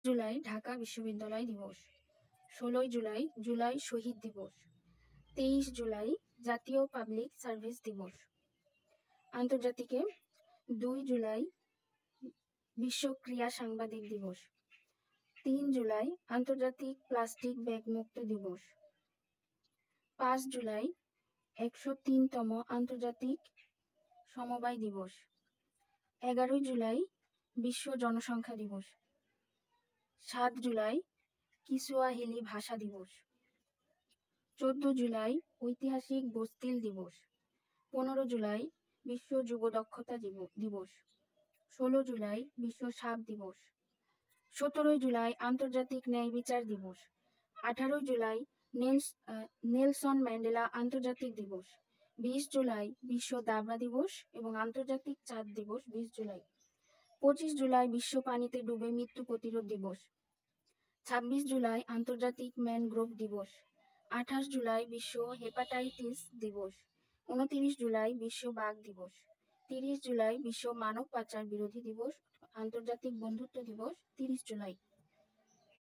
জুলাই ঢাকা বিশ্ববিদ্যালয় দিবস। 16 জুলাই জুলাই শহীদ দিবস। 23 জুলাই জাতীয় পাবলিক সার্ভিস দিবস। আন্তর্জাতিকে 2 জুলাই বিশ্ব ক্রীড়া সাংবাদিক দিবস। 3 জুলাই আন্তর্জাতিক প্লাস্টিক ব্যাগ মুক্ত দিবস। 5 জুলাই 103তম আন্তর্জাতিক সমবায় দিবস। 11 জুলাই বিশ্ব জনসংখ্যা দিবস। 7 জুলাই কিসওয়াহিলি ভাষা দিবস। 14 জুলাই ঐতিহাসিক বস্তিল দিবস। 15 জুলাই বিশ্ব যুব দক্ষতা দিবস। 16 জুলাই বিশ্ব সাপ দিবস। 17 জুলাই আন্তর্জাতিক ন্যায় বিচার দিবস। 18 জুলাই নেলসন ম্যান্ডেলা আন্তর্জাতিক দিবস। 20 জুলাই বিশ্ব দাবা দিবস এবং আন্তর্জাতিক চাঁদ দিবস 20 জুলাই। 25 জুলাই বিশ্ব পানিতে ডুবে মৃত্যু প্রতিরোধ দিবস। 26 জুলাই আন্তর্জাতিক ম্যানগ্রোভ দিবস। 28 জুলাই বিশ্ব হেপাটাইটিস দিবস। 29 জুলাই বিশ্ব বাঘ দিবস। 30 জুলাই বিশ্ব মানব পাচার বিরোধী দিবস আন্তর্জাতিক বন্ধুত্ব দিবস 30 জুলাই।